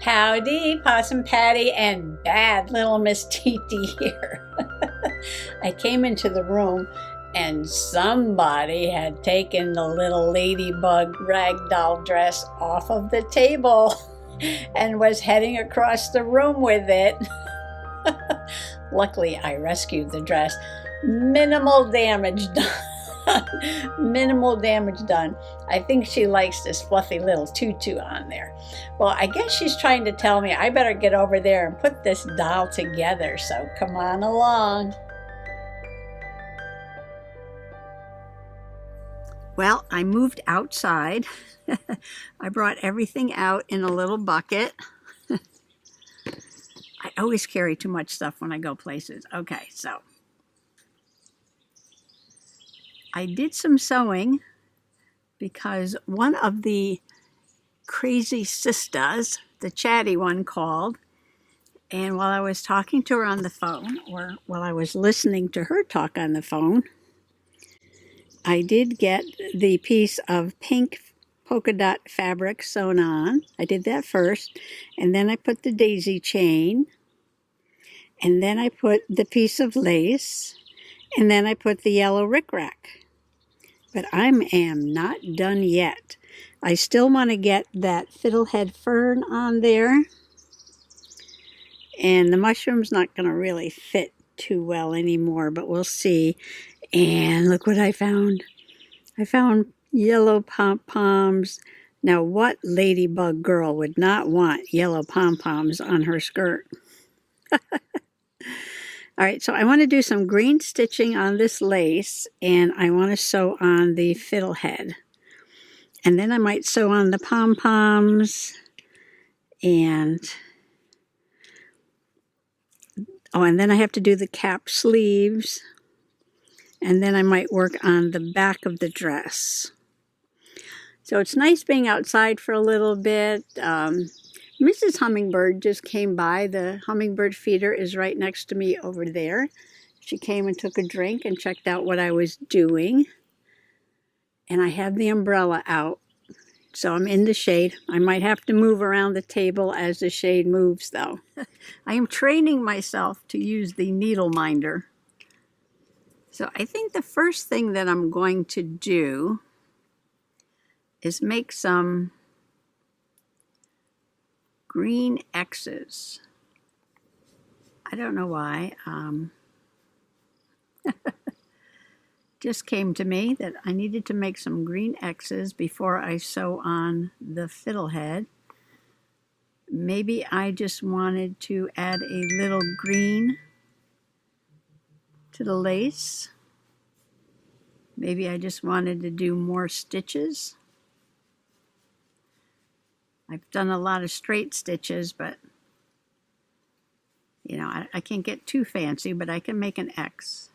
Howdy, Possum Patty and bad little Miss Titi here. I came into the room and somebody had taken the little ladybug ragdoll dress off of the table and was heading across the room with it. Luckily, I rescued the dress. Minimal damage done. Minimal damage done. I think she likes this fluffy little tutu on there. Well, I guess she's trying to tell me I better get over there and put this doll together, so come on along. Well, I moved outside. I brought everything out in a little bucket. I always carry too much stuff when I go places. Okay, so I did some sewing because one of the crazy sisters, the chatty one, called, and while I was talking to her on the phone, or while I was listening to her talk on the phone, I did get the piece of pink polka dot fabric sewn on. I did that first, and then I put the daisy chain, and then I put the piece of lace, and then I put the yellow rickrack. But I am not done yet. I still want to get that fiddlehead fern on there, and the mushroom's not going to really fit too well anymore, but we'll see. And look what I found. I found yellow pom poms. Now, what ladybug girl would not want yellow pom poms on her skirt? All right, so I want to do some green stitching on this lace, and I want to sew on the fiddlehead. And then I might sew on the pom poms, and and then I have to do the cap sleeves, and then I might work on the back of the dress. So it's nice being outside for a little bit. Mrs. Hummingbird just came by. The hummingbird feeder is right next to me over there. She came and took a drink and checked out what I was doing. And I have the umbrella out, so I'm in the shade. I might have to move around the table as the shade moves, though. I am training myself to use the needle minder. So I think the first thing that I'm going to do is make some green X's. I don't know why. Just came to me that I needed to make some green X's before I sew on the fiddlehead. Maybe I just wanted to add a little green to the lace. Maybe I just wanted to do more stitches. I've done a lot of straight stitches, but you know, I can't get too fancy, but I can make an X.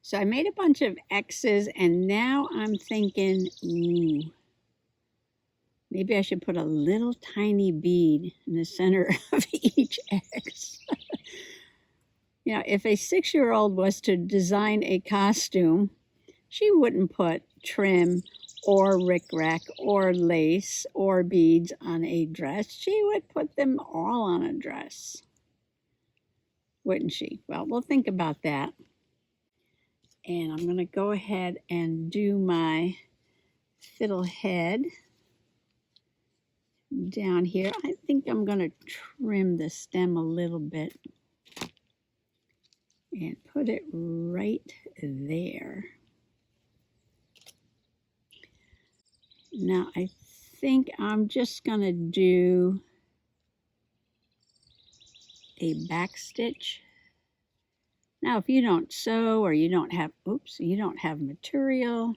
So I made a bunch of X's, and now I'm thinking, maybe I should put a little tiny bead in the center of each X. You know, if a 6-year-old was to design a costume, she wouldn't put trim or rickrack or lace or beads on a dress. She would put them all on a dress, wouldn't she? Well, we'll think about that. And I'm going to go ahead and do my fiddlehead down here. I think I'm going to trim the stem a little bit and put it right there. Now I think I'm just going to do a back stitch. Now if you don't sew or you don't have material,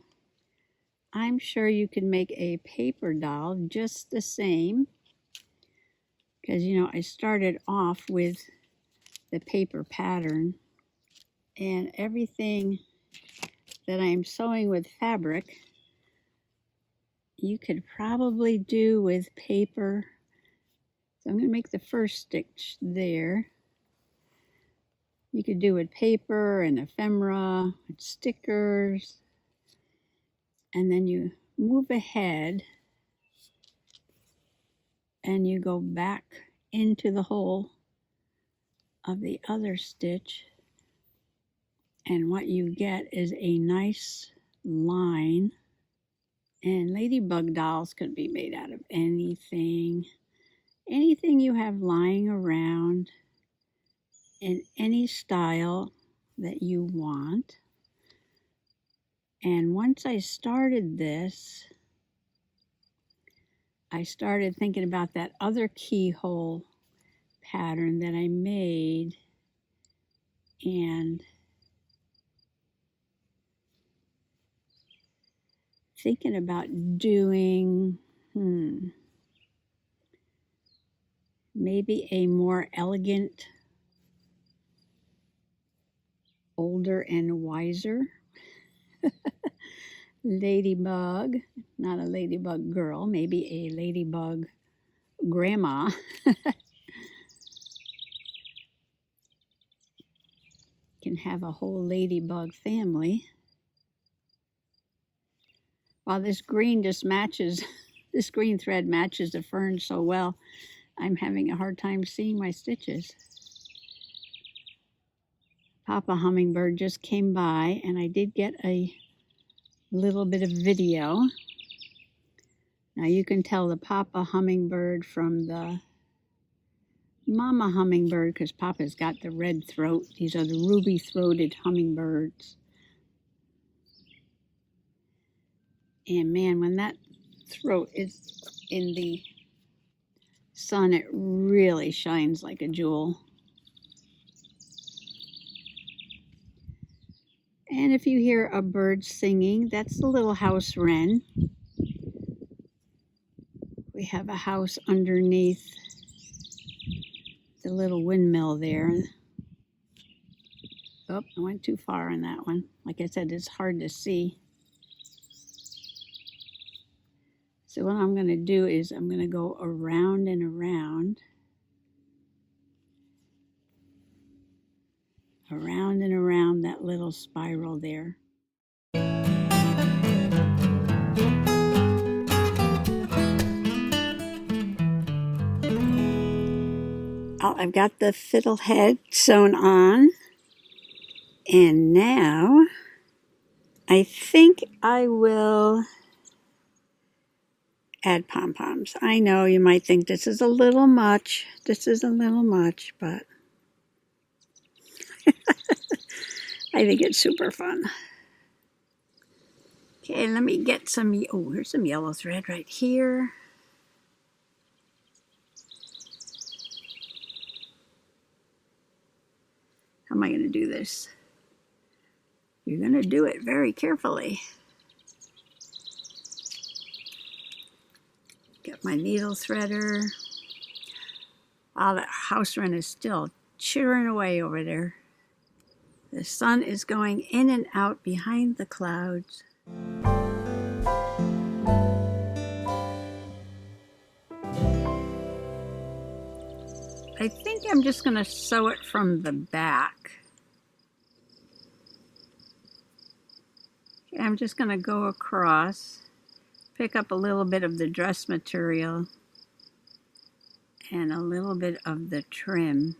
I'm sure you can make a paper doll just the same, because you know I started off with the paper pattern, and everything that I'm sewing with fabric you could probably do with paper. So I'm going to make the first stitch there. You could do with paper and ephemera and stickers, and then you move ahead and you go back into the hole of the other stitch, and what you get is a nice line. And ladybug dolls could be made out of anything you have lying around in any style that you want. And once I started this, I started thinking about that other keyhole pattern that I made, and thinking about doing maybe a more elegant, older and wiser ladybug, not a ladybug girl, maybe a ladybug grandma. Can have a whole ladybug family. While this green just matches, this green thread matches the fern so well, I'm having a hard time seeing my stitches. Papa Hummingbird just came by, and I did get a little bit of video. Now you can tell the Papa Hummingbird from the Mama Hummingbird because Papa's got the red throat. These are the ruby-throated hummingbirds. And man, when that throat is in the sun, it really shines like a jewel. And if you hear a bird singing, that's the little house wren. We have a house underneath the little windmill there. Oh, I went too far on that one. Like I said, it's hard to see. So what I'm going to do is I'm going to go around and around. Around and around that little spiral there. Oh, I've got the fiddle head sewn on. And now I think I will add pom poms. I know you might think this is a little much. But I think it's super fun. Okay, let me get some, oh, here's some yellow thread right here. How am I going to do this? You're going to do it very carefully. Get my needle threader. Oh, that house wren is still chittering away over there. The sun is going in and out behind the clouds. I think I'm just going to sew it from the back. Okay, I'm just going to go across, pick up a little bit of the dress material and a little bit of the trim.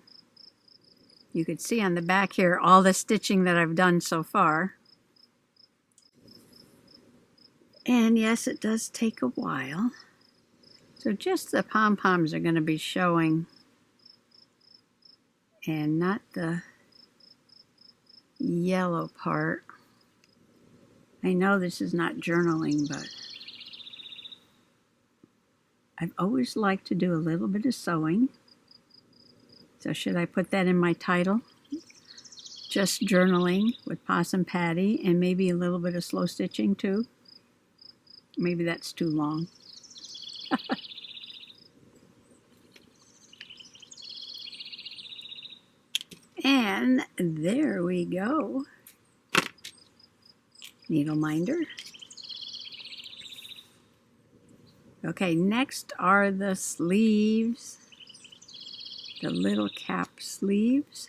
You could see on the back here all the stitching that I've done so far. And yes, it does take a while. So just the pom-poms are going to be showing and not the yellow part. I know this is not journaling, but I've always liked to do a little bit of sewing. So should I put that in my title? Just journaling with Possum Patty and maybe a little bit of slow stitching too. Maybe that's too long. And there we go. Needle minder. Okay, next are the sleeves. The little cap sleeves.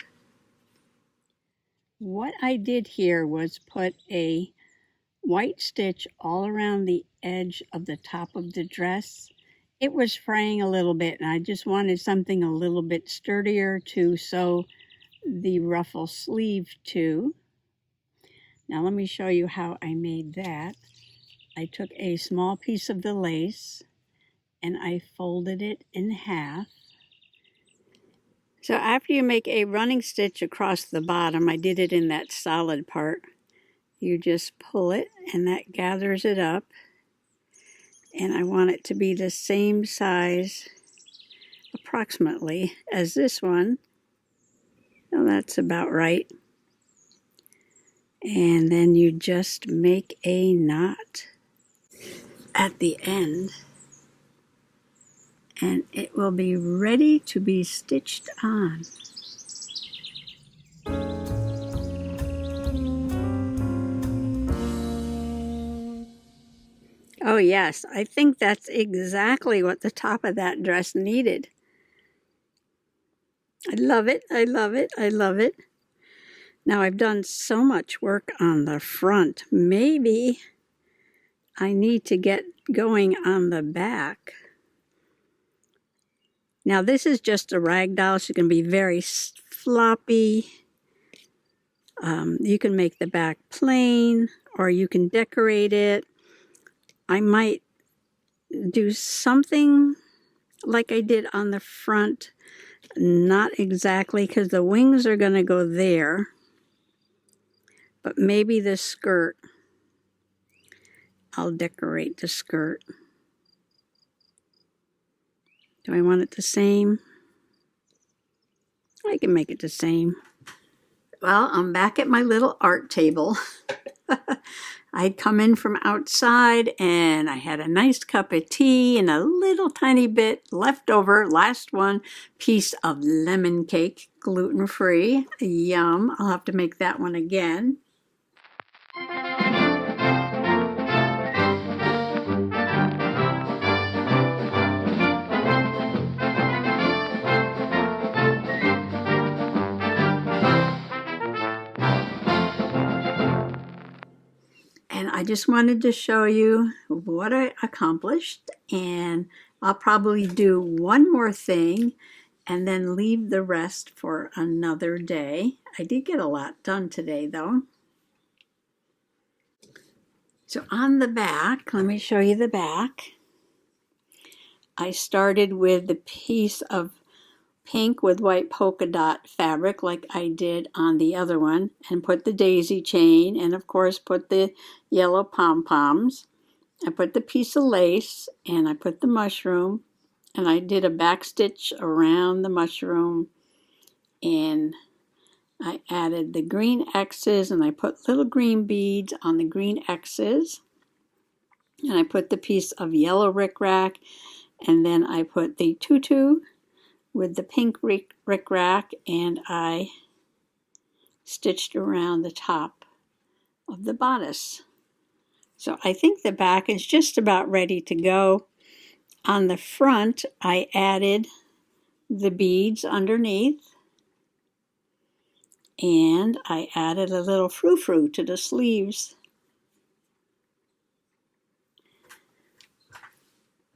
What I did here was put a white stitch all around the edge of the top of the dress. it was fraying a little bit, and I just wanted something a little bit sturdier to sew the ruffle sleeve to. Now let me show you how I made that. I took a small piece of the lace and I folded it in half. So after you make a running stitch across the bottom, I did it in that solid part, you just pull it and that gathers it up. And I want it to be the same size approximately as this one. Well, that's about right. And then you just make a knot at the end, and it will be ready to be stitched on. Oh yes, I think that's exactly what the top of that dress needed. I love it, I love it, I love it. Now I've done so much work on the front. Maybe I need to get going on the back. Now this is just a rag doll, so it can be very floppy. You can make the back plain, or you can decorate it. I might do something like I did on the front. Not exactly, because the wings are going to go there. But maybe the skirt. I'll decorate the skirt. Do I want it the same? I can make it the same. Well, I'm back at my little art table. I'd come in from outside and I had a nice cup of tea and a little tiny bit left over, last one, piece of lemon cake, gluten-free. Yum. I'll have to make that one again. And I just wanted to show you what I accomplished, and I'll probably do one more thing and then leave the rest for another day. I did get a lot done today though. So on the back, let me show you the back. I started with the piece of pink with white polka dot fabric like I did on the other one, and put the daisy chain, and of course put the yellow pom-poms. I put the piece of lace, and I put the mushroom, and I did a back stitch around the mushroom, and I added the green X's, and I put little green beads on the green X's, and I put the piece of yellow rickrack, and then I put the tutu with the pink rickrack, and I stitched around the top of the bodice. So I think the back is just about ready to go. On the front, I added the beads underneath, and I added a little frou-frou to the sleeves.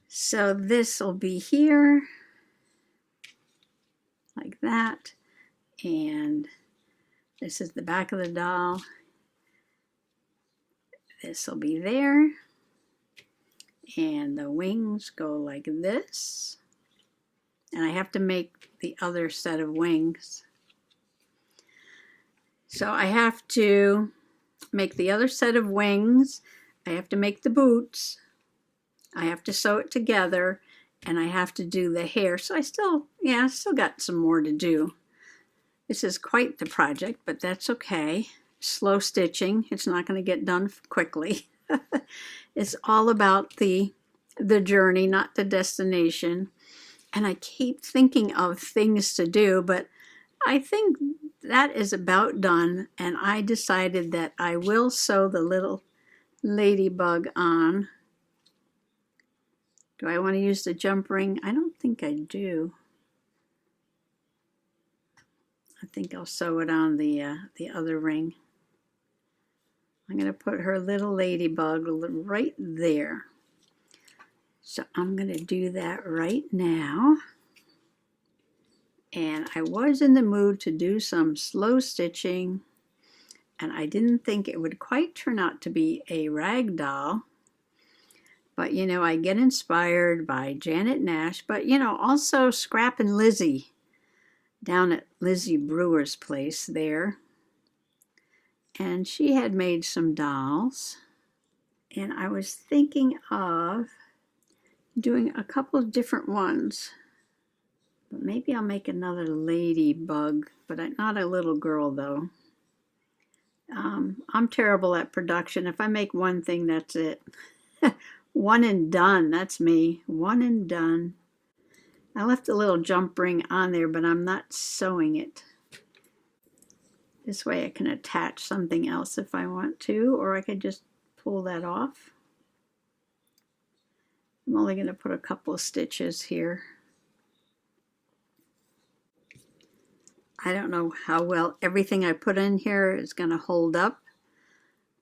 So this will be here, like that, and this is the back of the doll. This will be there, and the wings go like this, and I have to make the other set of wings. So I have to make the other set of wings, I have to make the boots, I have to sew it together, and I have to do the hair. So I still got some more to do. This is quite the project, but that's okay. Slow stitching. It's not going to get done quickly. It's all about the journey, not the destination. And I keep thinking of things to do, but I think that is about done. And I decided that I will sew the little ladybug on. Do I want to use the jump ring? I don't think I do. I think I'll sew it on the other ring. I'm going to put her little ladybug right there. So I'm going to do that right now. And I was in the mood to do some slow stitching, and I didn't think it would quite turn out to be a rag doll. But, you know, I get inspired by Janet Nash, but, you know, also Scrap and Lizzie down at Lizzi Brewer's place there. And she had made some dolls. And I was thinking of doing a couple of different ones. But maybe I'll make another ladybug, but not a little girl though. I'm terrible at production. If I make one thing, that's it. One and done, that's me. One and done. I left a little jump ring on there, but I'm not sewing it. This way I can attach something else if I want to, or I could just pull that off. I'm only going to put a couple of stitches here. I don't know how well everything I put in here is going to hold up.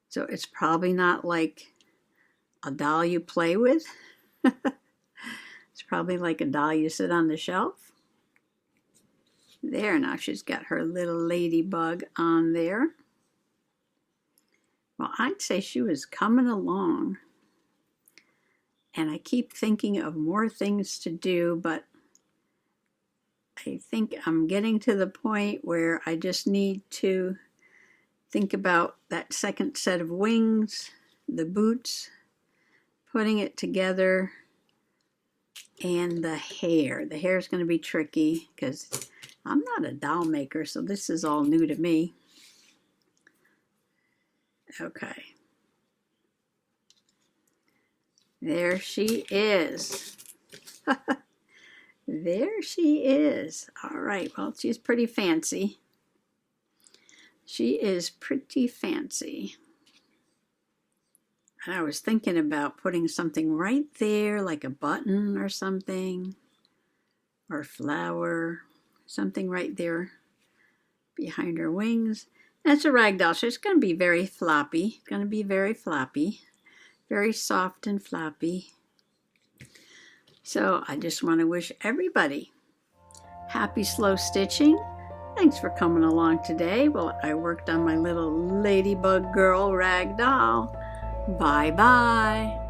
So it's probably not like a doll you play with. It's probably like a doll you sit on the shelf. There, now she's got her little ladybug on there. Well, I'd say she was coming along. And I keep thinking of more things to do, but I think I'm getting to the point where I just need to think about that second set of wings, the boots, putting it together, and the hair. The hair is going to be tricky because I'm not a doll maker, so this is all new to me. Okay. There she is. There she is. All right, well, she's pretty fancy. She is pretty fancy. And I was thinking about putting something right there, like a button or something, or a flower, something right there behind her wings. That's a rag doll, so it's going to be very floppy. It's going to be very floppy, very soft and floppy. So I just want to wish everybody happy slow stitching. Thanks for coming along today. Well, I worked on my little ladybug girl rag doll. Bye-bye.